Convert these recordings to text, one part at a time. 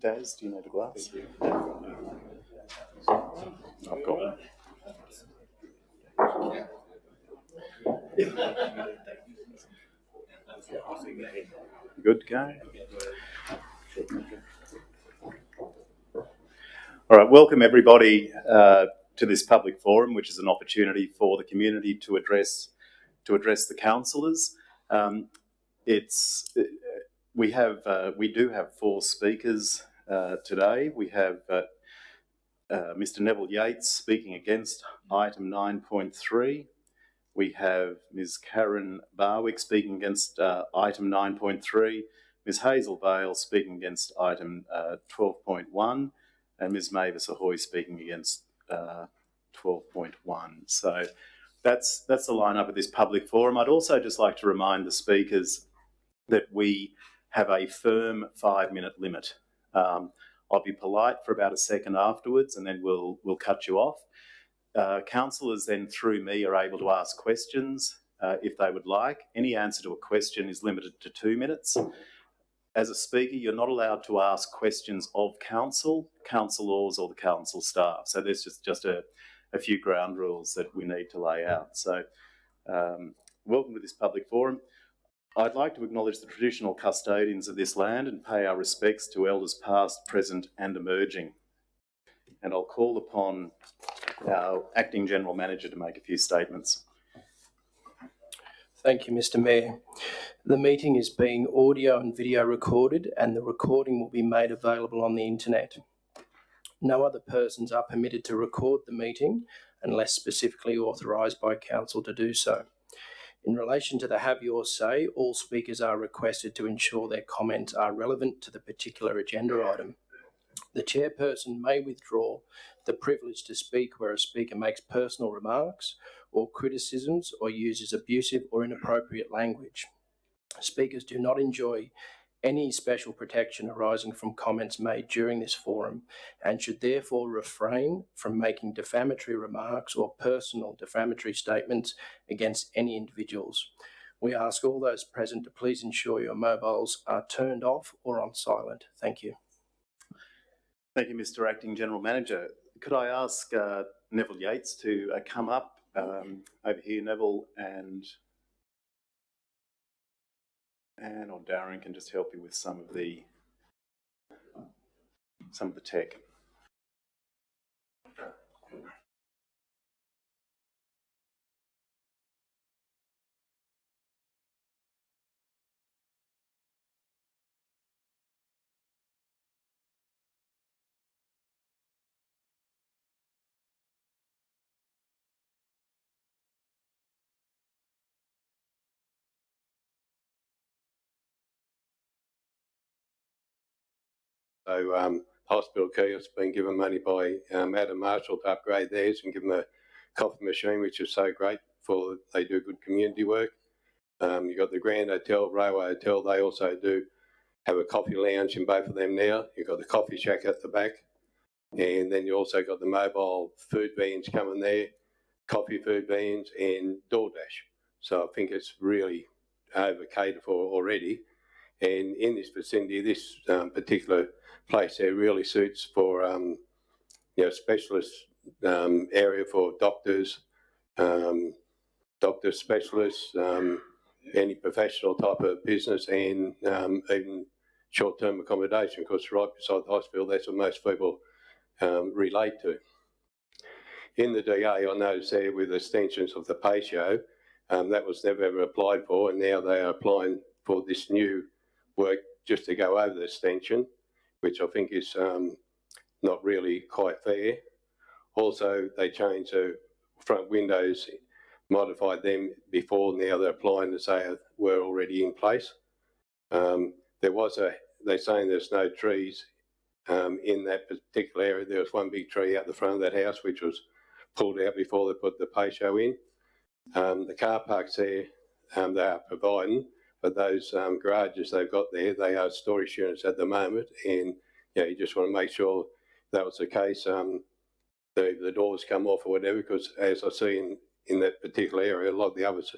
Daz, do you need a glass? I've got one. Good to go? All right, welcome everybody to this public forum, which is an opportunity for the community to address the councillors. We do have four speakers today. We have Mr. Neville Yates speaking against item 9.3. We have Ms. Karen Barwick speaking against item 9.3, Ms. Hazel Vale speaking against item 12.1, and Ms. Mavis Ahoy speaking against 12.1. So that's the lineup of this public forum. I'd also just like to remind the speakers that we have a firm 5-minute limit. I'll be polite for about a second afterwards, and then we'll cut you off. Councillors then, through me, are able to ask questions if they would like. Any answer to a question is limited to 2 minutes. As a speaker, you're not allowed to ask questions of council, councillors or the council staff. So there's just a few ground rules that we need to lay out. So welcome to this public forum. I'd like to acknowledge the traditional custodians of this land and pay our respects to elders past, present and emerging. And I'll call upon our Acting General Manager to make a few statements. Thank you, Mr. Mayor. The meeting is being audio and video recorded, and the recording will be made available on the internet. No other persons are permitted to record the meeting unless specifically authorised by council to do so. In relation to the Have Your Say, all speakers are requested to ensure their comments are relevant to the particular agenda item. The chairperson may withdraw the privilege to speak where a speaker makes personal remarks or criticisms or uses abusive or inappropriate language. Speakers do not enjoy any special protection arising from comments made during this forum and should therefore refrain from making defamatory remarks or personal defamatory statements against any individuals. We ask all those present to please ensure your mobiles are turned off or on silent. Thank you. Thank you, Mr. Acting General Manager. Could I ask Neville Yates to come up over here, Neville, and or Darren can just help you with some of the tech. So Hospital Keo's been given money by Adam Marshall to upgrade theirs and give them a coffee machine, which is so great for they do good community work. You've got the Grand Hotel, Railway Hotel, they also do have a coffee lounge in both of them now. You've got the coffee shack at the back, and then you also got the mobile food vans coming there, coffee food vans and DoorDash. So I think it's really over catered for already. And in this vicinity, this particular place there really suits for specialist area for doctors, doctor specialists, any professional type of business, and even short-term accommodation, because right beside the hospital, that's what most people relate to. In the DA, I noticed there with extensions of the patio, that was never ever applied for, and now they are applying for this new work just to go over the extension, which I think is not really quite fair. Also, they changed the front windows, modified them before, now they're applying to say were already in place. They're saying there's no trees in that particular area. There was one big tree out the front of that house, which was pulled out before they put the patio in. The car parks there, they are providing, but those garages they've got there, they are storage units at the moment, and you just want to make sure that was the case. The doors come off or whatever, because as I see in that particular area, a lot of the others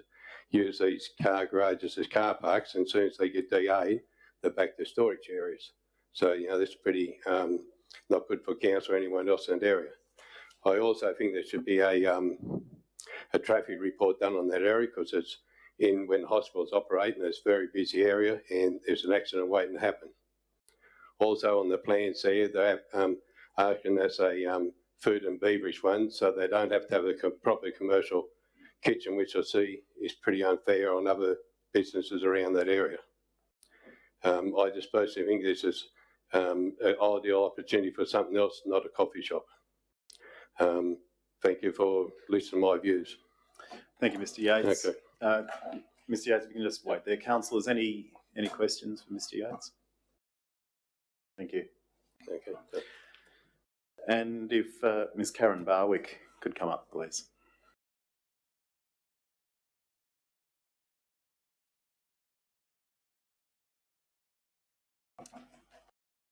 use these car garages as car parks, and as soon as they get DA'd, the back to storage areas. So, you know, this is pretty not good for council or anyone else in that area. I also think there should be a traffic report done on that area, because it's when hospitals operate and it's a very busy area and there's an accident waiting to happen. Also on the plans there, they have asking as a food and beverage one, so they don't have to have a proper commercial kitchen, which I see is pretty unfair on other businesses around that area. I just personally think this is an ideal opportunity for something else, not a coffee shop. Thank you for listening to my views. Thank you, Mr. Yates. Okay. Mr. Yates, we can just wait there. Councillors, any questions for Mr. Yates? Thank you. Okay. And if Ms. Karen Barwick could come up, please.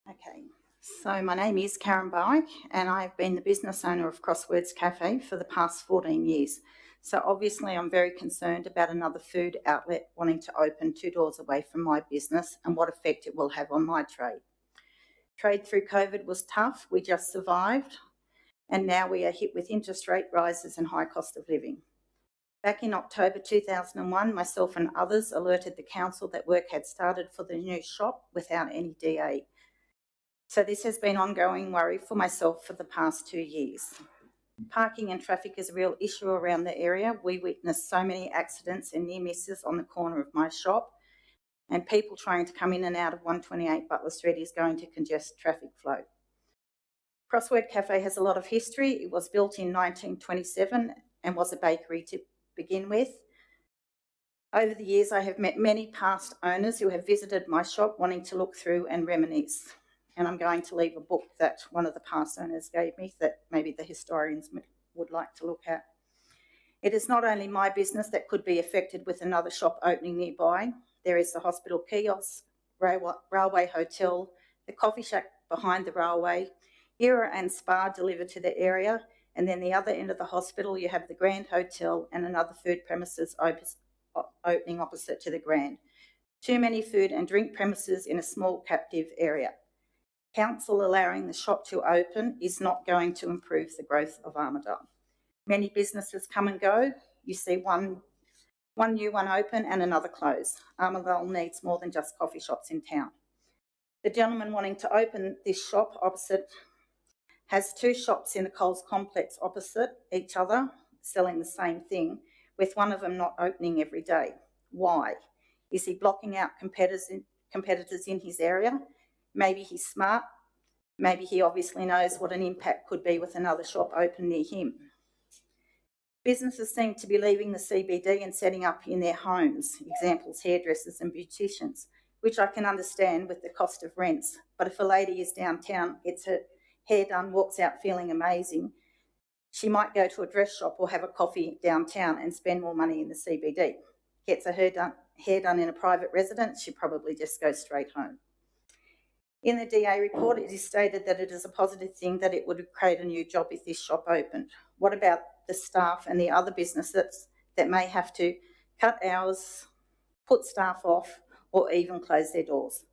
Okay, so my name is Karen Barwick and I've been the business owner of Crosswords Cafe for the past 14 years. So obviously I'm very concerned about another food outlet wanting to open 2 doors away from my business and what effect it will have on my trade. Trade through COVID was tough, we just survived, and now we are hit with interest rate rises and high cost of living. Back in October 2001, myself and others alerted the council that work had started for the new shop without any DA. So this has been ongoing worry for myself for the past 2 years. Parking and traffic is a real issue around the area. We witnessed so many accidents and near misses on the corner of my shop, and people trying to come in and out of 128 Butler Street is going to congest traffic flow. Crossword Cafe has a lot of history. It was built in 1927 and was a bakery to begin with. Over the years, I have met many past owners who have visited my shop wanting to look through and reminisce. And I'm going to leave a book that one of the past owners gave me that maybe the historians would like to look at. It is not only my business that could be affected with another shop opening nearby. There is the hospital kiosk, railway hotel, the coffee shack behind the railway, Era and Spa delivered to the area, and then the other end of the hospital you have the Grand Hotel and another food premises opening opposite to the Grand. Too many food and drink premises in a small captive area. Council allowing the shop to open is not going to improve the growth of Armidale. Many businesses come and go. You see one new one open and another close. Armidale needs more than just coffee shops in town. The gentleman wanting to open this shop opposite has 2 shops in the Coles complex opposite each other, selling the same thing, with one of them not opening every day. Why? Is he blocking out competitors in his area? Maybe he's smart. Maybe he obviously knows what an impact could be with another shop open near him. Businesses seem to be leaving the CBD and setting up in their homes, examples hairdressers and beauticians, which I can understand with the cost of rents. But if a lady is downtown, gets her hair done, walks out feeling amazing, she might go to a dress shop or have a coffee downtown and spend more money in the CBD. Gets her hair done in a private residence, she probably just goes straight home. In the DA report, it is stated that it is a positive thing that it would create a new job if this shop opened. What about the staff and the other businesses that may have to cut hours, put staff off, or even close their doors?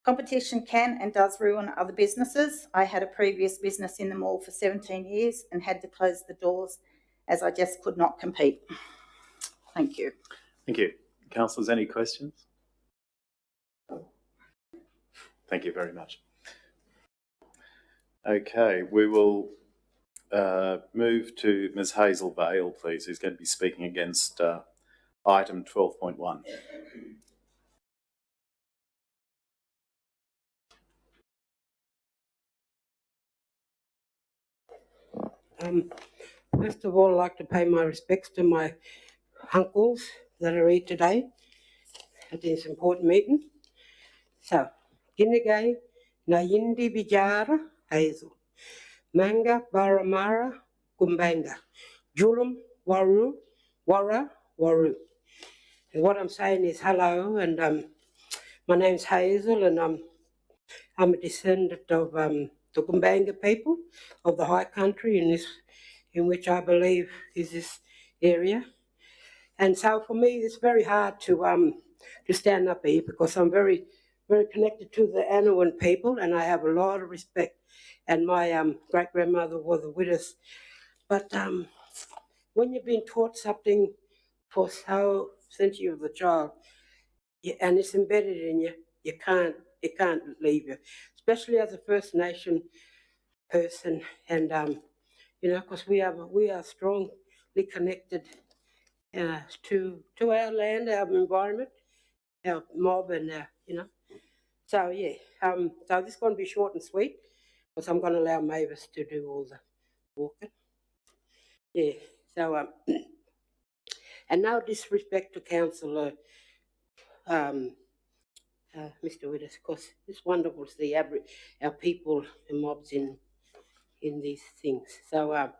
Competition can and does ruin other businesses. I had a previous business in the mall for 17 years and had to close the doors as I just could not compete. Thank you. Thank you. Councillors, any questions? Thank you very much. Okay, we will move to Ms. Hazel Vale, please, who's going to be speaking against item 12.1. First of all, I'd like to pay my respects to my uncles that are here today at this important meeting. So, Ginigay Nayindi Bijara Hazel, Manga Baramara Kumbanga, Julum Waru Wara Waru. And what I'm saying is hello, and my name's Hazel, and I'm a descendant of the Kumbanga people of the high country in which I believe is this area. And so for me, it's very hard to stand up here because I'm very very connected to the Anawan people, and I have a lot of respect. And my great grandmother was a widow. But when you've been taught something for so since you was a child, and it's embedded in you, it can't leave you, especially as a First Nation person. And because we are strongly connected to our land, our environment, our mob, and So yeah, so this is going to be short and sweet, because I'm going to allow Mavis to do all the walking. Yeah. So and no disrespect to Councillor Mr. Widders, because it's wonderful to see our people and mobs in these things. So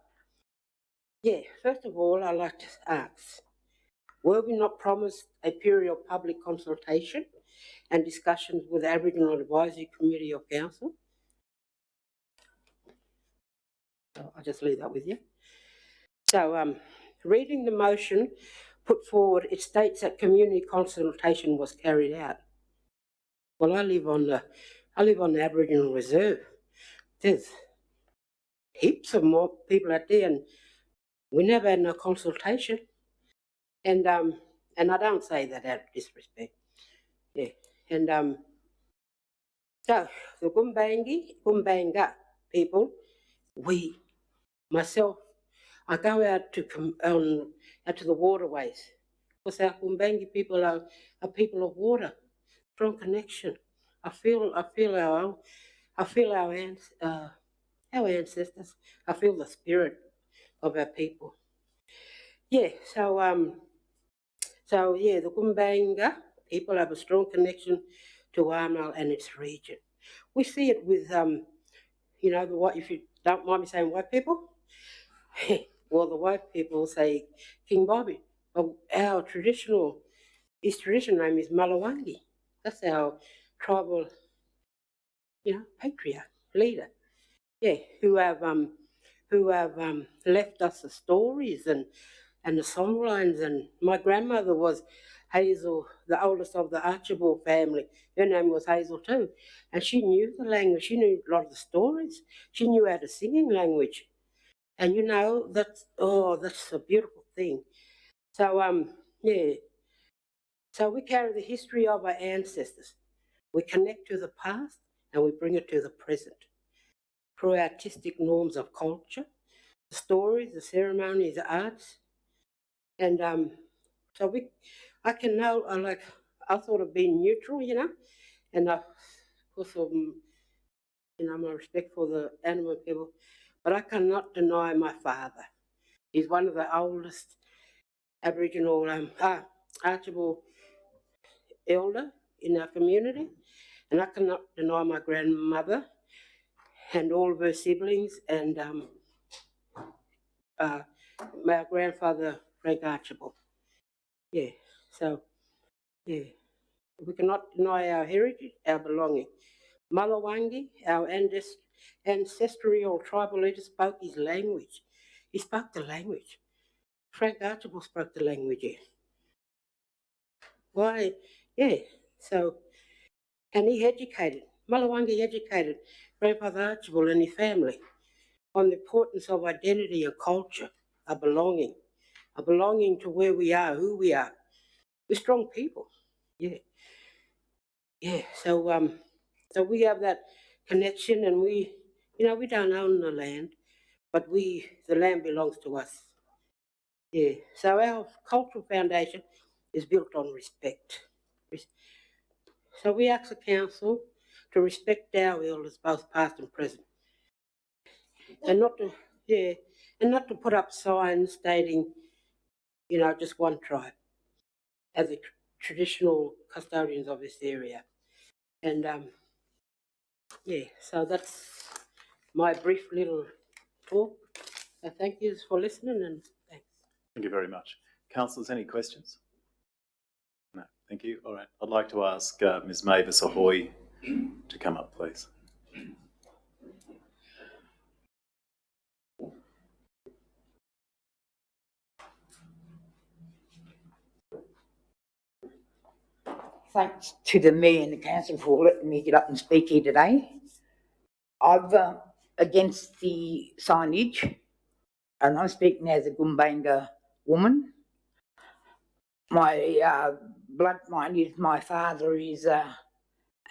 yeah, first of all, I'd like to ask, were we not promised a period of public consultation and discussions with Aboriginal Advisory Committee of Council? So I'll just leave that with you. So reading the motion put forward, it states that community consultation was carried out. Well, I live on the Aboriginal Reserve. There's heaps of more people out there, and we never had no consultation. And I don't say that out of disrespect. Yeah. And so the Gumbanga people, myself, I go out to the waterways, because our Gumbangi people are people of water, strong connection. I feel our ancestors. I feel the spirit of our people. Yeah. So yeah, the Gumbanga people have a strong connection to Armagh and its region. We see it with if you don't mind me saying white people. Well, the white people say King Bobby, but our traditional name is Malawangi. That's our tribal, patriarch, leader. Yeah, who have left us the stories and the songlines. And my grandmother was Hazel, the oldest of the Archibald family. Her name was Hazel too, and she knew the language. She knew a lot of the stories. She knew how to sing in language. And that's a beautiful thing. So yeah. So we carry the history of our ancestors. We connect to the past and we bring it to the present through artistic norms of culture, the stories, the ceremonies, the arts. And so I can now, I thought of being neutral, and of course, my respect for the animal people, but I cannot deny my father. He's one of the oldest Aboriginal Archibald elder in our community, and I cannot deny my grandmother and all of her siblings, and my grandfather Frank Archibald. Yeah. So yeah, we cannot deny our heritage, our belonging. Malawangi, our ancestral tribal leader, spoke his language. He spoke the language. Frank Archibald spoke the language. Yeah. Why? Yeah. So, and he educated. Malawangi educated Grandfather Archibald and his family on the importance of identity and culture, a belonging to where we are, who we are. We're strong people. Yeah. Yeah. So we have that connection, and we don't own the land, but the land belongs to us. Yeah. So our cultural foundation is built on respect. So we ask the council to respect our elders, both past and present, and not to put up signs stating, just one tribe as the traditional custodians of this area. And so that's my brief little talk. So thank you for listening, and thanks. Thank you very much. Councillors, any questions? No, thank you. All right. I'd like to ask Ms. Mavis Ahoy to come up, please. thanks to the Mayor and the Council for letting me get up and speak here today. I've against the signage, and I'm speaking as a Gumbanga woman. My bloodline is my father is a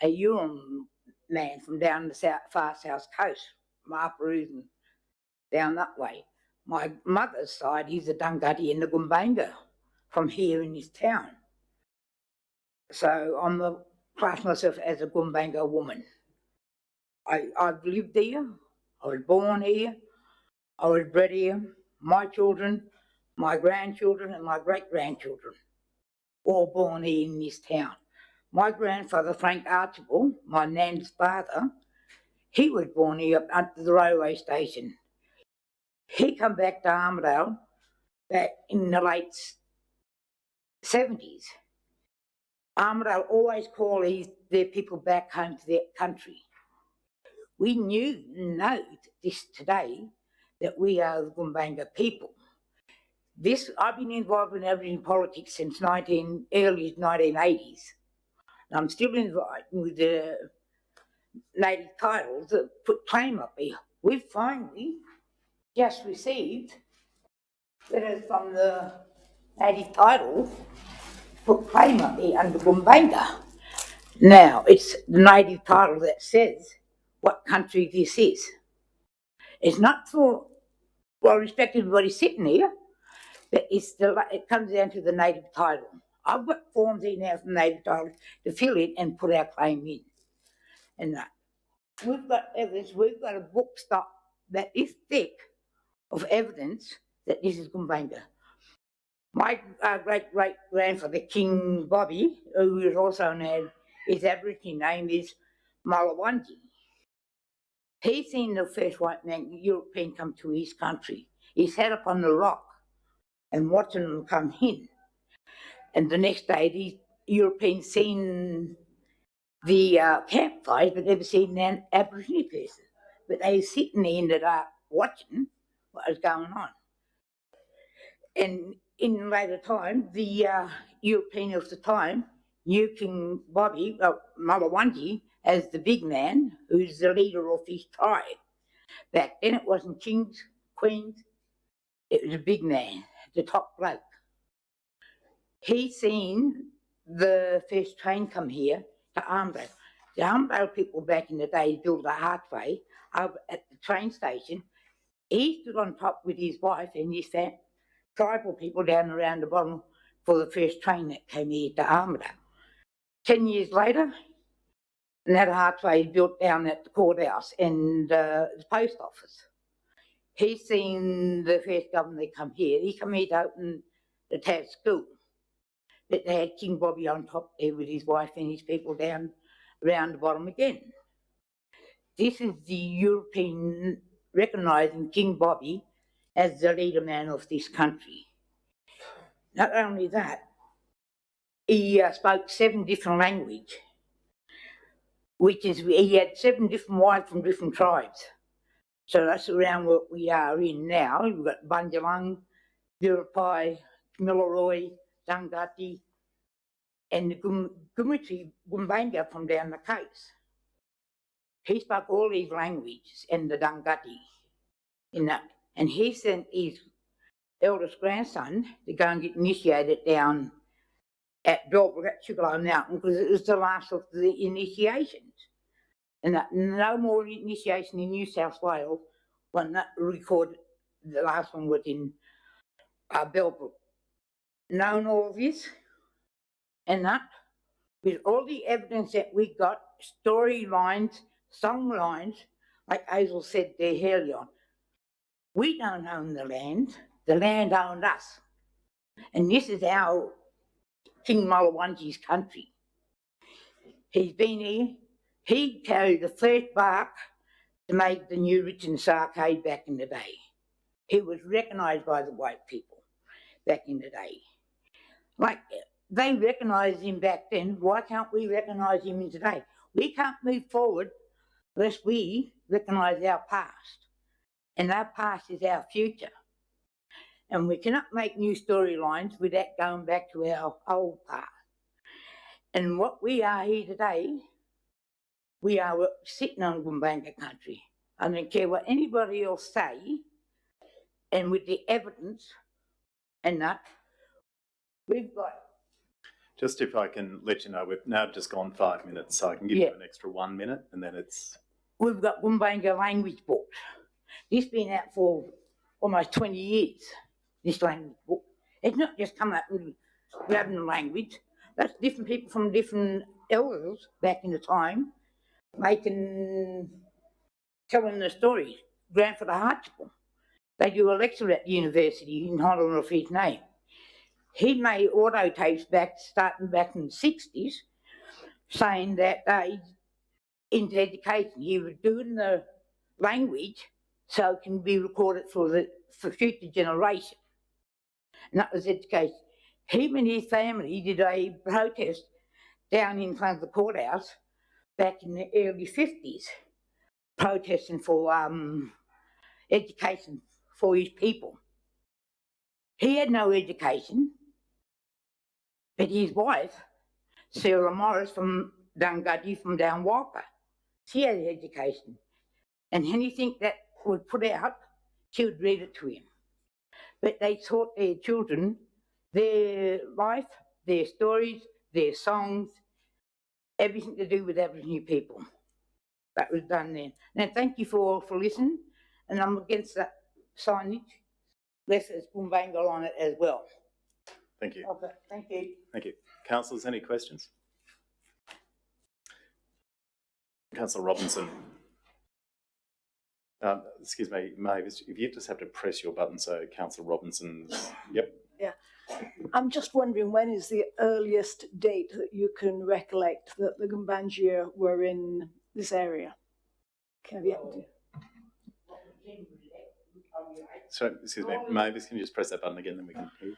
Yuram man from down the far south coast, Marparusan, down that way. My mother's side is a Dungutty and the Gumbanga from here in this town. So I'm class myself as a Gumbanga woman. I've lived here, I was born here, I was bred here, my children, my grandchildren and my great-grandchildren, all born here in this town. My grandfather, Frank Archibald, my nan's father, he was born here up under the railway station. He come back to Armidale back in the late 70s. Armidale always call their people back home to their country. We know this today, that we are the Gumbanga people. I've been involved in Aboriginal politics since early 1980s. And I'm still involved with the native titles that put claim up here. We've finally just received letters from the native titles put claim up here under Gumbanga. Now, it's the native title that says what country this is. It's not for, well, respect everybody sitting here, but it comes down to the native title. I've got forms here now from native title to fill in and put our claim in. And we've got evidence, we've got a book stock that is thick of evidence that this is Gumbanga. My great-great-grandfather, King Bobby, who is also known, his Aboriginal name is Malawanji. He seen the first white man, European, come to his country. He sat up on the rock and watching them come in. And the next day, the Europeans seen the campfires, but never seen an Aboriginal person. But they were sitting there in the dark watching what was going on. And in later time, the European of the time knew King Bobby, Malawanji, as the big man, who's the leader of his tribe. Back then it wasn't kings, queens, it was a big man, the top bloke. He seen the first train come here to Armidale. The Armidale people back in the day built a archway up at the train station. He stood on top with his wife and his tribal people down around the bottom for the first train that came here to Armidale. 10 years later, that archway built down at the courthouse and the post office. He seen the first governor come here. He come here to open the town school. But they had King Bobby on top there with his wife and his people down around the bottom again. This is the European recognising King Bobby as the leader man of this country. Not only that, he spoke 7 different languages, he had 7 different wives from different tribes. So that's around what we are in now. We've got Bunjalung, Biripi, Kamilaroi, Dungutty, and the Gumbanga from down the coast. He spoke all these languages and the Dungutty in that. And he sent his eldest grandson to go and get initiated down at Belbrook at Sugarloaf Mountain because it was the last of the initiations. And that no more initiation in New South Wales when that recorded. The last one was in Belbrook. Knowing all this and that, with all the evidence that we got, storylines, song lines, like Hazel said there earlier on, we don't own the land owned us. And this is our King Malawanji's country. He's been here. He carried the first bark to make the new Richards Arcade back in the day. He was recognised by the white people back in the day. Like, they recognised him back then, why can't we recognise him today? We can't move forward unless we recognise our past. And our past is our future. And we cannot make new storylines without going back to our old past. And what we are here today, we are sitting on Gumbanga country. I don't care what anybody else say, and with the evidence and that, we've got. Just if I can let you know, we've now just gone 5 minutes, so I can give you an extra 1 minute, and then it's... We've got Gumbanga language book. This been out for almost 20 years, this language book. It's not just come up and grabbing the language. That's different people from different elders back in the time, telling the stories. Grandfather Hartchapel, they do a lecture at the university in honour of his name. He made auto tapes starting back in the 60s, saying that into education, he was doing the language so it can be recorded for future generation. And that was education. Him and his family did a protest down in front of the courthouse back in the early 50s, protesting for education for his people. He had no education, but his wife, Sarah Morris from Dunguddy, from down Walker, she had education. And anything that was put out, she would read it to him. But they taught their children their life, their stories, their songs, everything to do with Aboriginal people. That was done then. Now, thank you for listening, and I'm against that signage. Less as Gumbanga on it as well. Thank you. Okay, thank you. Thank you. Councillors, any questions? Councillor Robinson. Excuse me, Mavis, if you just have to press your button so Councillor Robinson's... Yep. Yeah. I'm just wondering, when is the earliest date that you can recollect that the Gumbaynggirr were in this area? So, excuse me, Mavis, can you just press that button again, then we can hear?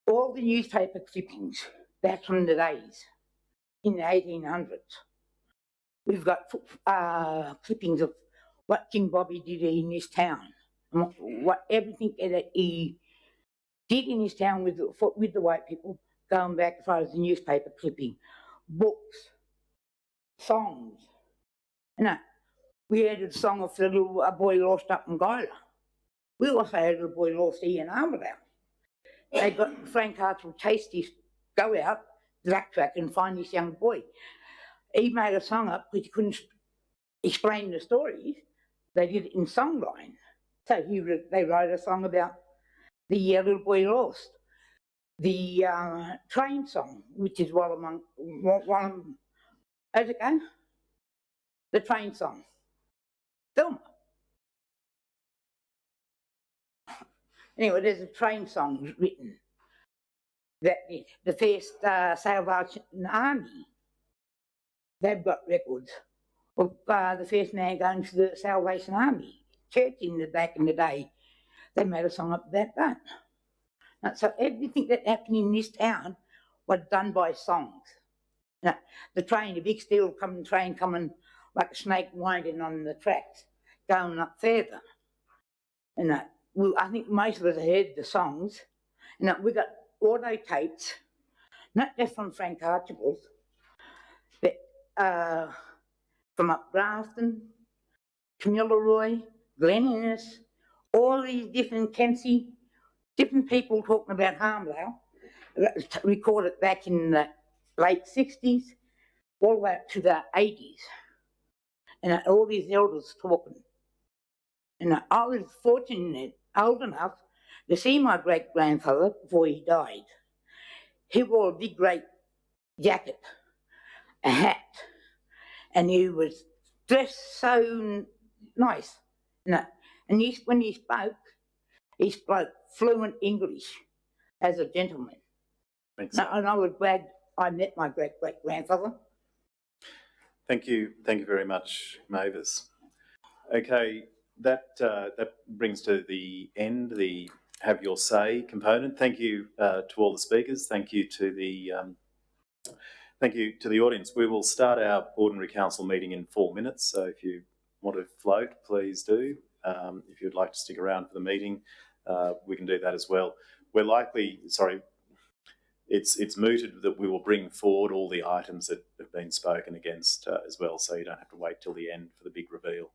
All the newspaper clippings back from the days in the 1800s. We've got clippings of what King Bobby did in this town, and what everything that he did in his town with the white people, going back as far as the newspaper clipping, books, songs. And we had a song of the little boy lost up in Guyla. We also had a little boy lost here in Armidale. They got Frank Hartchapel Tasty go out, backtrack and find this young boy. He made a song up because he couldn't explain the stories. They did it in songline. So they wrote a song about the little boy lost. The train song, which is how's it go? The train song. Thelma. Anyway, there's a train song written that the first Salvation Army, they've got records of the first man going to the Salvation Army church back in the day. They made a song about that. Now, so everything that happened in this town was done by songs. Now, the train, the big steel train coming like a snake winding on the tracks, going up further. And I think most of us heard the songs. And we got auto tapes, not just from Frank Archibald, but from up Grafton, Camilla Glen Innes, all these different Kempsey, different people talking about Harmdale, recorded back in the late 60s, all the way up to the 80s. And all these elders talking. And I was fortunate, old enough, to see my great-grandfather before he died. He wore a big, great jacket, a hat, and he was dressed so nice. And when he spoke fluent English as a gentleman. And I was glad I met my great-great-grandfather. Thank you very much, Mavis. Okay, that brings to the end the Have Your Say component. Thank you to all the speakers. Thank you to the audience. We will start our ordinary council meeting in 4 minutes. So if you want to float, please do. If you'd like to stick around for the meeting, we can do that as well. it's mooted that we will bring forward all the items that have been spoken against as well, so you don't have to wait till the end for the big reveal.